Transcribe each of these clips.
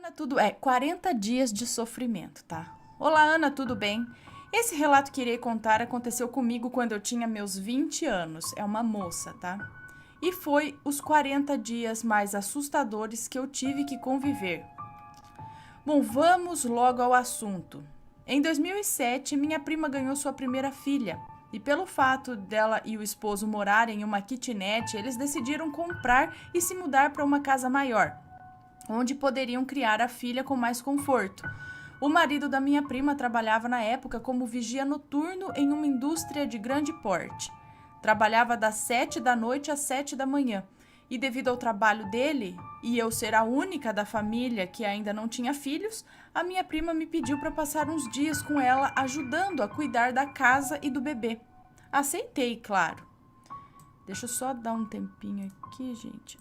Ana, tudo 40 dias de sofrimento, tá? Olá, Ana, tudo bem? Esse relato que irei contar aconteceu comigo quando eu tinha meus 20 anos. É uma moça, tá? E foi os 40 dias mais assustadores que eu tive que conviver. Bom, vamos logo ao assunto. Em 2007, minha prima ganhou sua primeira filha. E pelo fato dela e o esposo morarem em uma kitnet, eles decidiram comprar e se mudar para uma casa maior, onde poderiam criar a filha com mais conforto. O marido da minha prima trabalhava na época como vigia noturno em uma indústria de grande porte. Trabalhava das 7 da noite às 7 da manhã. E devido ao trabalho dele, e eu ser a única da família que ainda não tinha filhos, a minha prima me pediu para passar uns dias com ela ajudando a cuidar da casa e do bebê. Aceitei, claro. Deixa eu só dar um tempinho aqui, gente.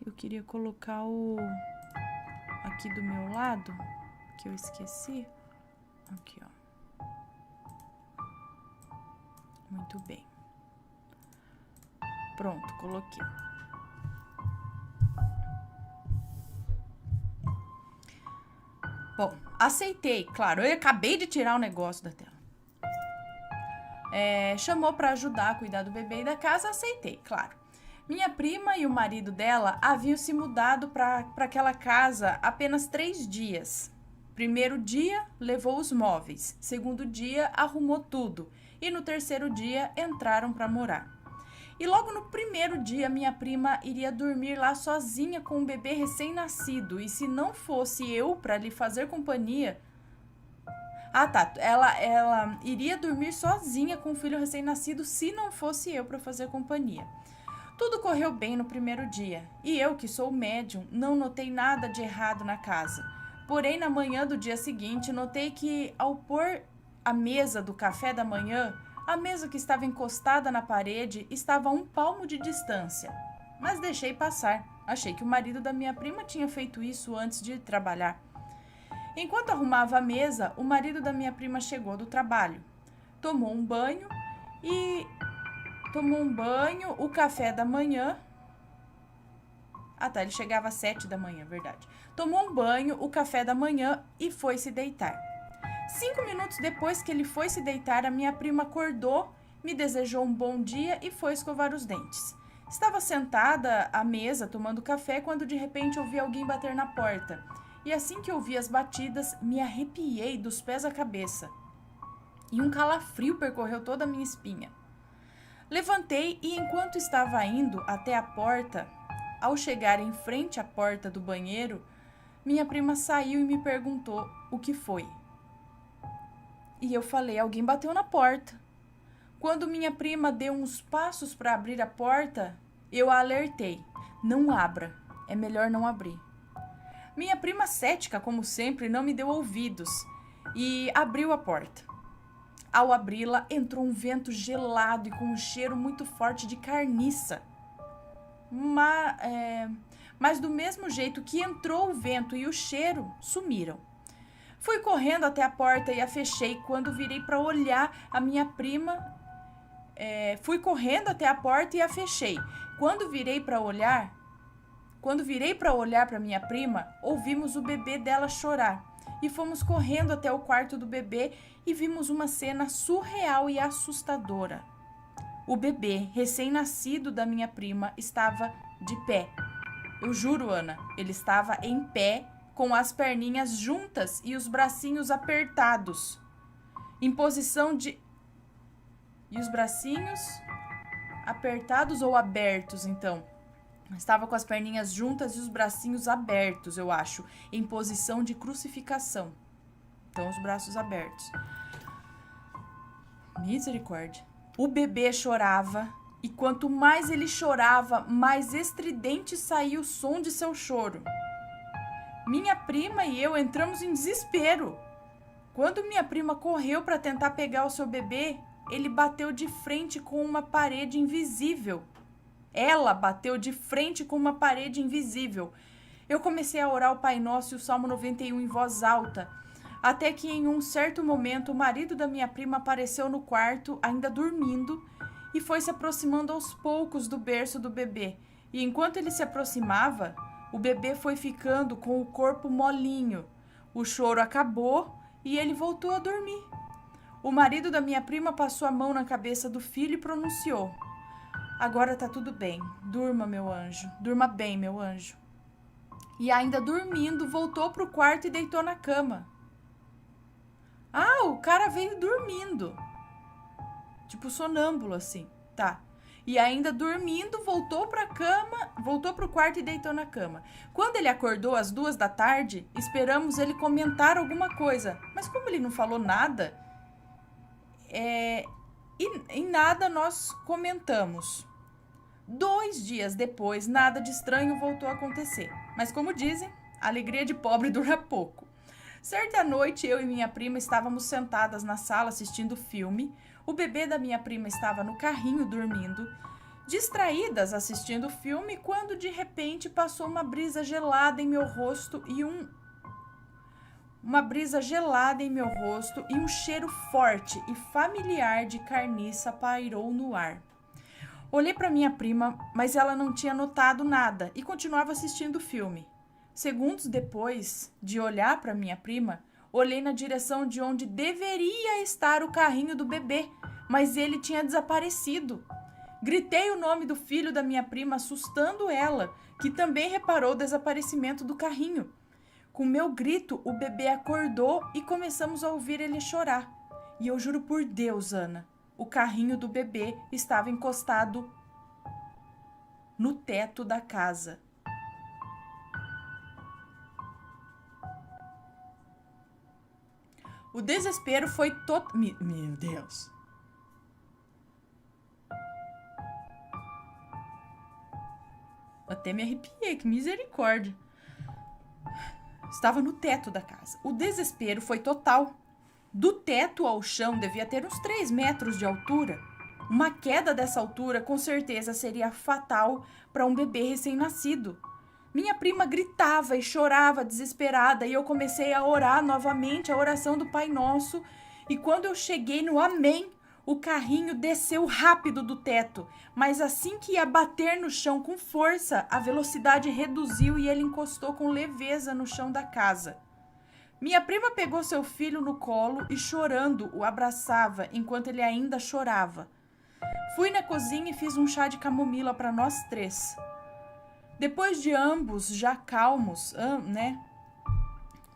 Eu queria colocar o aqui do meu lado, que eu esqueci. Aqui, ó. Muito bem. Pronto, coloquei. Bom, aceitei, claro. Eu acabei de tirar o negócio da tela. Chamou para ajudar a cuidar do bebê e da casa, aceitei, claro. Minha prima e o marido dela haviam se mudado para aquela casa apenas 3 dias. Primeiro dia, levou os móveis. Segundo dia, arrumou tudo. E no terceiro dia, entraram para morar. E logo no primeiro dia, minha prima iria dormir lá sozinha com um bebê recém-nascido. E se não fosse eu para lhe fazer companhia... Ela iria dormir sozinha com o filho recém-nascido se não fosse eu para fazer companhia. Tudo correu bem no primeiro dia, e eu, que sou médium, não notei nada de errado na casa. Porém, na manhã do dia seguinte, notei que, ao pôr a mesa do café da manhã, a mesa que estava encostada na parede estava a 1 palmo de distância. Mas deixei passar. Achei que o marido da minha prima tinha feito isso antes de trabalhar. Enquanto arrumava a mesa, o marido da minha prima chegou do trabalho. Tomou um banho, o café da manhã... ele chegava às 7 da manhã, verdade. Tomou um banho, o café da manhã e foi se deitar. 5 minutos depois que ele foi se deitar, a minha prima acordou, me desejou um bom dia e foi escovar os dentes. Estava sentada à mesa tomando café quando de repente ouvi alguém bater na porta. E assim que ouvi as batidas, me arrepiei dos pés à cabeça. E um calafrio percorreu toda a minha espinha. Levantei e enquanto estava indo até a porta, ao chegar em frente à porta do banheiro, minha prima saiu e me perguntou o que foi. E eu falei, alguém bateu na porta. Quando minha prima deu uns passos para abrir a porta, eu a alertei. Não abra, é melhor não abrir. Minha prima cética, como sempre, não me deu ouvidos e abriu a porta. Ao abri-la, entrou um vento gelado e com um cheiro muito forte de carniça. Mas do mesmo jeito que entrou o vento e o cheiro, sumiram. Fui correndo até a porta e a fechei. Quando virei para olhar a minha prima... Fui correndo até a porta e a fechei. Quando virei para olhar para minha prima, ouvimos o bebê dela chorar. E fomos correndo até o quarto do bebê e vimos uma cena surreal e assustadora. O bebê, recém-nascido da minha prima, estava de pé. Eu juro, Ana, ele estava em pé, com as perninhas juntas e os bracinhos apertados. Em posição de... E os bracinhos apertados ou abertos, então? Estava com as perninhas juntas e os bracinhos abertos, eu acho, em posição de crucificação. Então, os braços abertos. Misericórdia. O bebê chorava, e quanto mais ele chorava, mais estridente saía o som de seu choro. Minha prima e eu entramos em desespero. Quando minha prima correu para tentar pegar o seu bebê, ele bateu de frente com uma parede invisível. Ela bateu de frente com uma parede invisível. Eu comecei a orar o Pai Nosso e o Salmo 91 em voz alta, até que em um certo momento o marido da minha prima apareceu no quarto, ainda dormindo, e foi se aproximando aos poucos do berço do bebê. E enquanto ele se aproximava, O bebê foi ficando com o corpo molinho. O choro acabou e ele voltou a dormir. O marido da minha prima passou a mão na cabeça do filho e pronunciou: agora tá tudo bem. Durma, meu anjo. Durma bem, meu anjo. E ainda dormindo, voltou pro quarto e deitou na cama. Ah, o cara veio dormindo. Tipo sonâmbulo, assim. Tá. E ainda dormindo, voltou pra cama, voltou pro quarto e deitou na cama. Quando ele acordou às 2 da tarde, esperamos ele comentar alguma coisa. Mas como ele não falou nada, em nada nós comentamos. 2 dias depois, nada de estranho voltou a acontecer. Mas como dizem, a alegria de pobre dura pouco. Certa noite, eu e minha prima estávamos sentadas na sala assistindo filme. O bebê da minha prima estava no carrinho dormindo, distraídas assistindo o filme, quando de repente passou uma brisa gelada em meu rosto e um cheiro forte e familiar de carniça pairou no ar. Olhei para minha prima, mas ela não tinha notado nada e continuava assistindo o filme. Segundos depois de olhar para minha prima, olhei na direção de onde deveria estar o carrinho do bebê, mas ele tinha desaparecido. Gritei o nome do filho da minha prima, assustando ela, que também reparou o desaparecimento do carrinho. Com meu grito, o bebê acordou e começamos a ouvir ele chorar. E eu juro por Deus, Ana, o carrinho do bebê estava encostado no teto da casa. O desespero foi total. Meu Deus. Até me arrepiei, que misericórdia. Estava no teto da casa. O desespero foi total. Do teto ao chão devia ter uns 3 metros de altura. Uma queda dessa altura com certeza seria fatal para um bebê recém-nascido. Minha prima gritava e chorava desesperada e eu comecei a orar novamente a oração do Pai Nosso. E quando eu cheguei no Amém, o carrinho desceu rápido do teto, mas assim que ia bater no chão com força, a velocidade reduziu e ele encostou com leveza no chão da casa. Minha prima pegou seu filho no colo e chorando o abraçava enquanto ele ainda chorava. Fui na cozinha e fiz um chá de camomila para nós 3. Depois de ambos já calmos,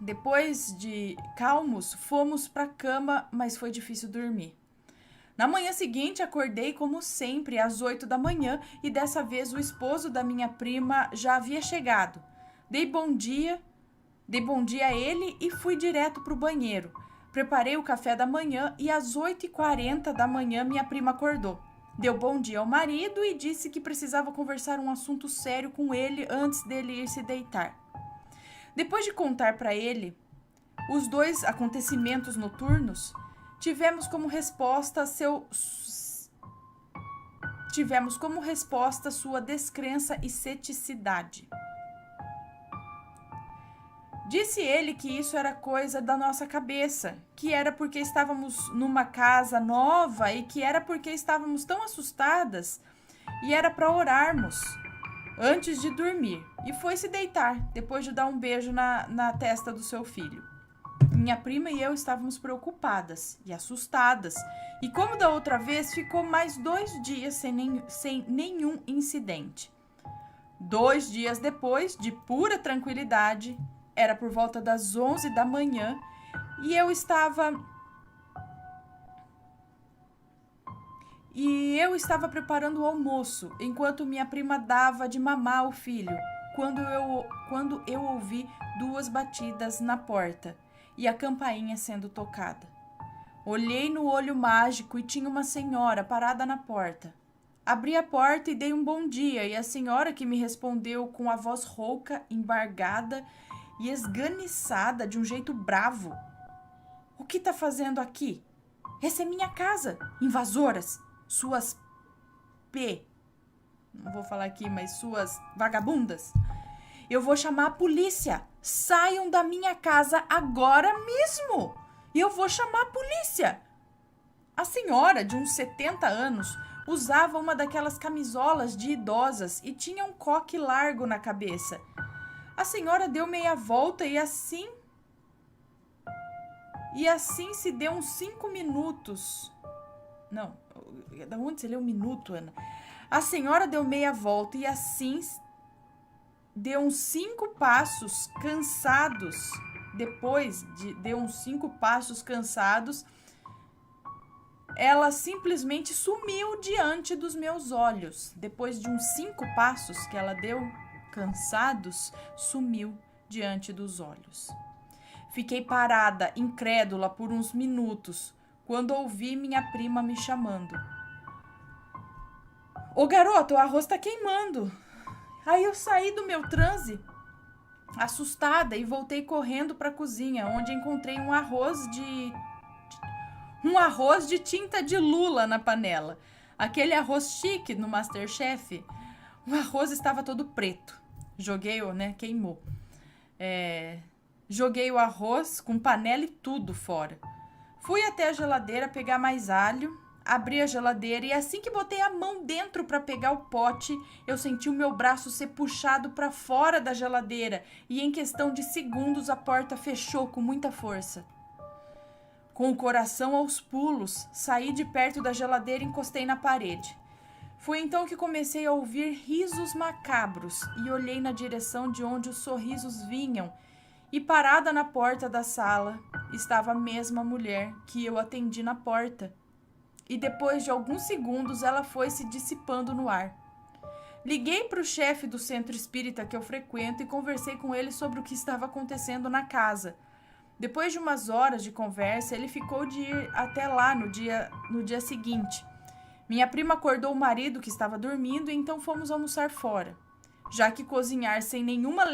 Depois de calmos, fomos para a cama, mas foi difícil dormir. Na manhã seguinte, acordei como sempre às 8 da manhã e dessa vez o esposo da minha prima já havia chegado. Dei bom dia a ele e fui direto para o banheiro. Preparei o café da manhã e às 8h40 da manhã minha prima acordou. Deu bom dia ao marido e disse que precisava conversar um assunto sério com ele antes dele ir se deitar. Depois de contar para ele os 2 acontecimentos noturnos, tivemos como resposta sua descrença e ceticidade. Disse ele que isso era coisa da nossa cabeça, que era porque estávamos numa casa nova e que era porque estávamos tão assustadas e era para orarmos antes de dormir. E foi se deitar, depois de dar um beijo na testa do seu filho. Minha prima e eu estávamos preocupadas e assustadas, e como da outra vez, ficou mais 2 dias sem nenhum incidente. 2 dias depois, de pura tranquilidade, era por volta das 11 da manhã, e eu estava preparando o almoço, enquanto minha prima dava de mamar ao filho, quando eu ouvi 2 batidas na porta e a campainha sendo tocada. Olhei no olho mágico e tinha uma senhora parada na porta. Abri a porta e dei um bom dia, e a senhora que me respondeu com a voz rouca, embargada e esganiçada de um jeito bravo. O que tá fazendo aqui? Essa é minha casa, invasoras, suas não vou falar aqui, mas suas vagabundas. Eu vou chamar a polícia. Saiam da minha casa agora mesmo. E eu vou chamar a polícia. A senhora, de uns 70 anos, usava uma daquelas camisolas de idosas e tinha um coque largo na cabeça. A senhora deu meia volta e assim se deu uns 5 minutos. Não, da onde você leu um minuto, Ana? A senhora deu meia volta e assim deu uns 5 passos cansados. Depois deu uns 5 passos cansados, ela simplesmente sumiu diante dos meus olhos. Depois de uns 5 passos que ela deu cansados, sumiu diante dos olhos. Fiquei parada, incrédula, por uns minutos, quando ouvi minha prima me chamando. Ô garoto, o arroz tá queimando. Aí eu saí do meu transe, assustada, e voltei correndo para a cozinha, onde encontrei um arroz de tinta de lula na panela. Aquele arroz chique no MasterChef. O arroz estava todo preto. Queimou. Joguei o arroz com panela e tudo fora. Fui até a geladeira pegar mais alho, abri a geladeira e assim que botei a mão dentro para pegar o pote, eu senti o meu braço ser puxado para fora da geladeira e em questão de segundos a porta fechou com muita força. Com o coração aos pulos, saí de perto da geladeira e encostei na parede. Foi então que comecei a ouvir risos macabros e olhei na direção de onde os sorrisos vinham. E parada na porta da sala estava a mesma mulher que eu atendi na porta. E depois de alguns segundos ela foi se dissipando no ar. Liguei para o chefe do centro espírita que eu frequento e conversei com ele sobre o que estava acontecendo na casa. Depois de umas horas de conversa, ele ficou de ir até lá no dia seguinte. Minha prima acordou o marido que estava dormindo e então fomos almoçar fora, já que cozinhar sem nenhuma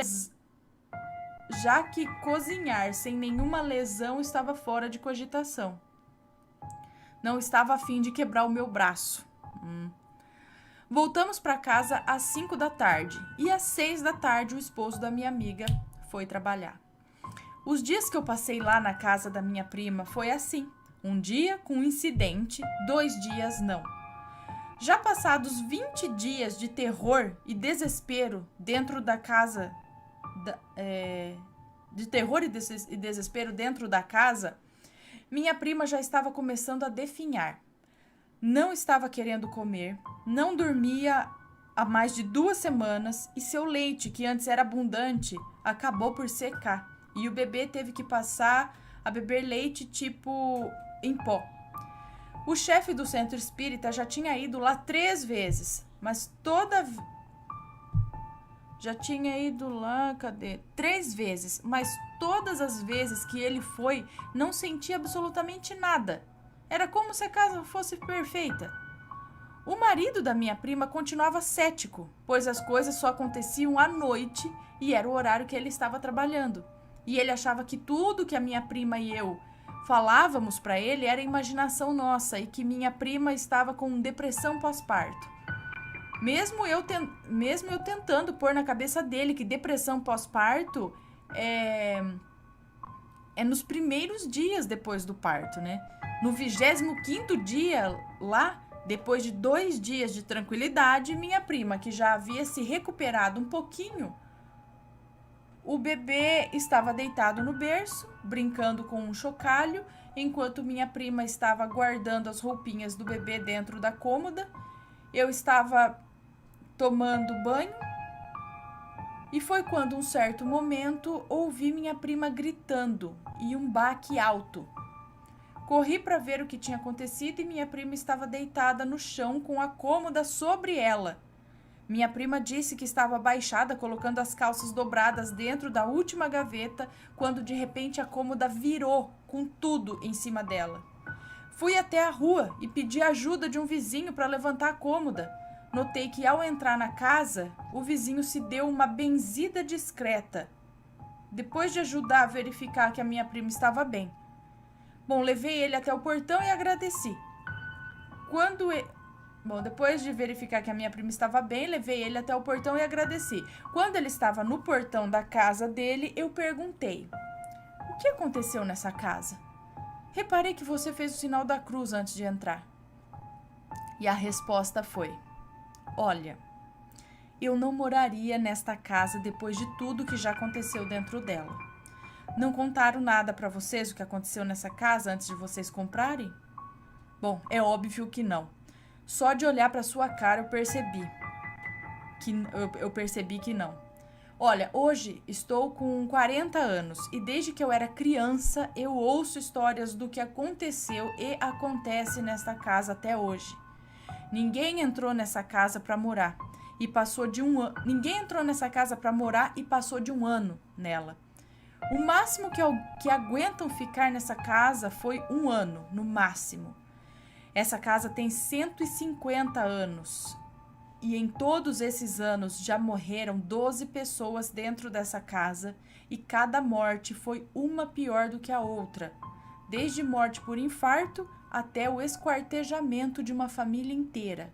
lesão estava fora de cogitação. Não estava a fim de quebrar o meu braço. Voltamos para casa às 5 da tarde e às 6 da tarde o esposo da minha amiga foi trabalhar. Os dias que eu passei lá na casa da minha prima foi assim. Um dia com um incidente, 2 dias não. Já passados 20 dias de terror e desespero dentro da casa, desespero dentro da casa, minha prima já estava começando a definhar. Não estava querendo comer, não dormia há mais de 2 semanas e seu leite, que antes era abundante, acabou por secar. E o bebê teve que passar a beber leite tipo em pó. O chefe do centro espírita já tinha ido lá 3 vezes, mas três vezes, mas todas as vezes que ele foi, não sentia absolutamente nada. Era como se a casa fosse perfeita. O marido da minha prima continuava cético, pois as coisas só aconteciam à noite e era o horário que ele estava trabalhando. E ele achava que tudo que a minha prima e eu falávamos para ele era imaginação nossa e que minha prima estava com depressão pós-parto. Mesmo eu tentando pôr na cabeça dele que depressão pós-parto é nos primeiros dias depois do parto, né? No 25º dia lá, depois de 2 dias de tranquilidade, minha prima, que já havia se recuperado um pouquinho, o bebê estava deitado no berço, brincando com um chocalho, enquanto minha prima estava guardando as roupinhas do bebê dentro da cômoda. Eu estava tomando banho e foi quando, um certo momento, ouvi minha prima gritando e um baque alto. Corri para ver o que tinha acontecido e minha prima estava deitada no chão com a cômoda sobre ela. Minha prima disse que estava abaixada, colocando as calças dobradas dentro da última gaveta, quando de repente a cômoda virou com tudo em cima dela. Fui até a rua e pedi ajuda de um vizinho para levantar a cômoda. Notei que ao entrar na casa, o vizinho se deu uma benzida discreta, depois de ajudar a verificar que a minha prima estava bem. Bom, levei ele até o portão e agradeci. Depois de verificar que a minha prima estava bem, levei ele até o portão e agradeci. Quando ele estava no portão da casa dele, eu perguntei: o que aconteceu nessa casa? Reparei que você fez o sinal da cruz antes de entrar. E a resposta foi: olha, eu não moraria nesta casa depois de tudo que já aconteceu dentro dela. Não contaram nada para vocês o que aconteceu nessa casa antes de vocês comprarem? Bom, é óbvio que não. Só de olhar para sua cara eu percebi que não. Olha, hoje estou com 40 anos e desde que eu era criança eu ouço histórias do que aconteceu e acontece nesta casa até hoje. Ninguém entrou nessa casa para morar e passou de um ano. Ninguém entrou nessa casa para morar e passou de um ano nela. O máximo que aguentam ficar nessa casa foi um ano, no máximo. Essa casa tem 150 anos. E em todos esses anos já morreram 12 pessoas dentro dessa casa e cada morte foi uma pior do que a outra, desde morte por infarto até o esquartejamento de uma família inteira.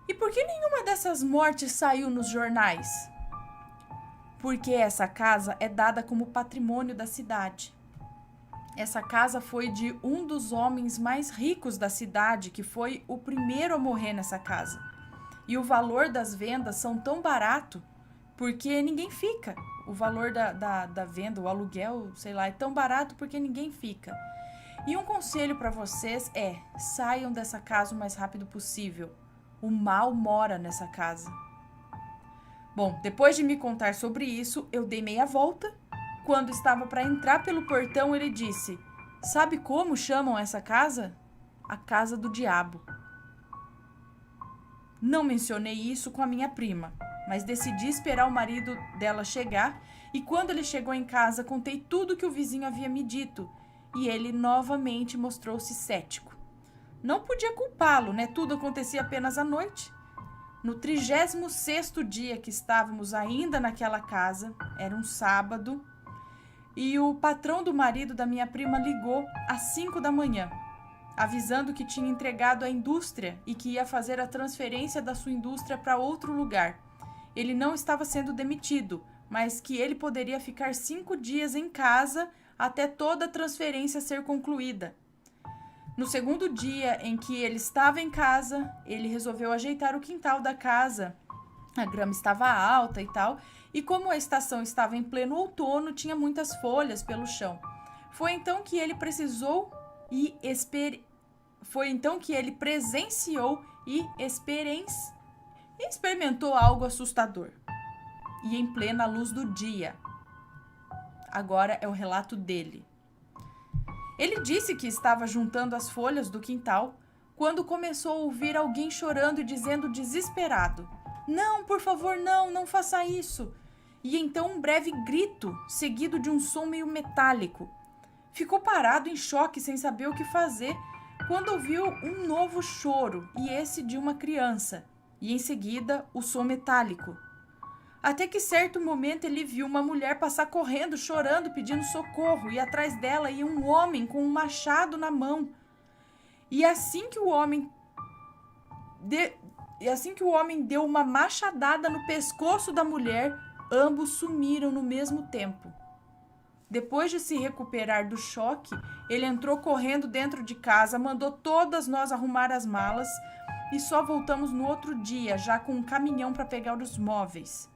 E por que nenhuma dessas mortes saiu nos jornais? Porque essa casa é dada como patrimônio da cidade. Essa casa foi de um dos homens mais ricos da cidade, que foi o primeiro a morrer nessa casa. E o valor das vendas são tão barato porque ninguém fica. O valor da venda, o aluguel, sei lá, é tão barato porque ninguém fica. E um conselho para vocês é: saiam dessa casa o mais rápido possível. O mal mora nessa casa. Bom, depois de me contar sobre isso, eu dei meia volta. Quando estava para entrar pelo portão, ele disse: sabe como chamam essa casa? A casa do diabo. Não mencionei isso com a minha prima, mas decidi esperar o marido dela chegar e quando ele chegou em casa, contei tudo que o vizinho havia me dito e ele novamente mostrou-se cético. Não podia culpá-lo, né? Tudo acontecia apenas à noite. No 36º dia que estávamos ainda naquela casa, era um sábado, e o patrão do marido da minha prima ligou às 5 da manhã, avisando que tinha entregado a indústria e que ia fazer a transferência da sua indústria para outro lugar. Ele não estava sendo demitido, mas que ele poderia ficar 5 dias em casa até toda a transferência ser concluída. No segundo dia em que ele estava em casa, ele resolveu ajeitar o quintal da casa. A grama estava alta e tal, e como a estação estava em pleno outono, tinha muitas folhas pelo chão. Foi então que ele presenciou e experimentou algo assustador. E em plena luz do dia. Agora é o relato dele. Ele disse que estava juntando as folhas do quintal quando começou a ouvir alguém chorando e dizendo desesperado: não, por favor, não faça isso. E então um breve grito, seguido de um som meio metálico. Ficou parado em choque, sem saber o que fazer, quando ouviu um novo choro, e esse de uma criança, e em seguida o som metálico. Até que certo momento ele viu uma mulher passar correndo, chorando, pedindo socorro, e atrás dela ia um homem com um machado na mão. E assim que o homem deu uma machadada no pescoço da mulher, ambos sumiram no mesmo tempo. Depois de se recuperar do choque, ele entrou correndo dentro de casa, mandou todas nós arrumar as malas e só voltamos no outro dia, já com um caminhão para pegar os móveis.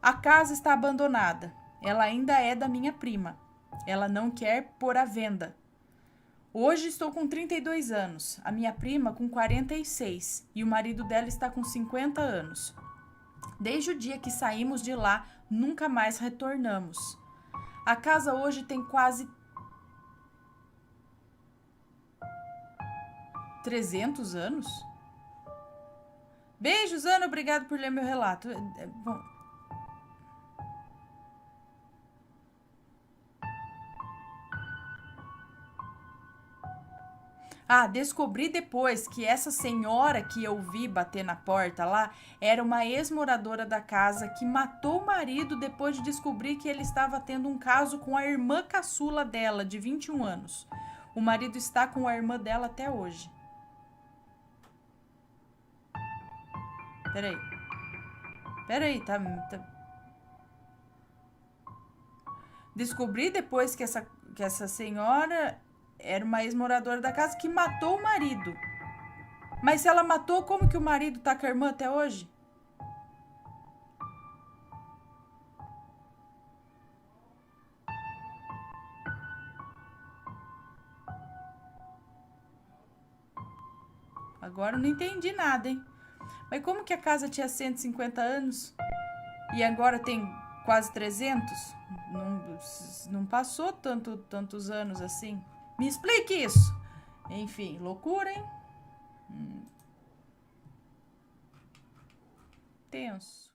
A casa está abandonada. Ela ainda é da minha prima. Ela não quer pôr à venda. Hoje estou com 32 anos, a minha prima com 46 e o marido dela está com 50 anos. Desde o dia que saímos de lá, nunca mais retornamos. A casa hoje tem quase 300 anos? Beijos, Ana, obrigado por ler meu relato. Bom, descobri depois que essa senhora que eu vi bater na porta lá era uma ex-moradora da casa que matou o marido depois de descobrir que ele estava tendo um caso com a irmã caçula dela, de 21 anos. O marido está com a irmã dela até hoje. Peraí, tá... Descobri depois que essa senhora era uma ex-moradora da casa que matou o marido. Mas se ela matou, como que o marido tá com a irmã até hoje? Agora eu não entendi nada, hein? Mas como que a casa tinha 150 anos e agora tem quase 300? Não passou tantos anos assim. Me explique isso. Enfim, loucura, hein? Tenso.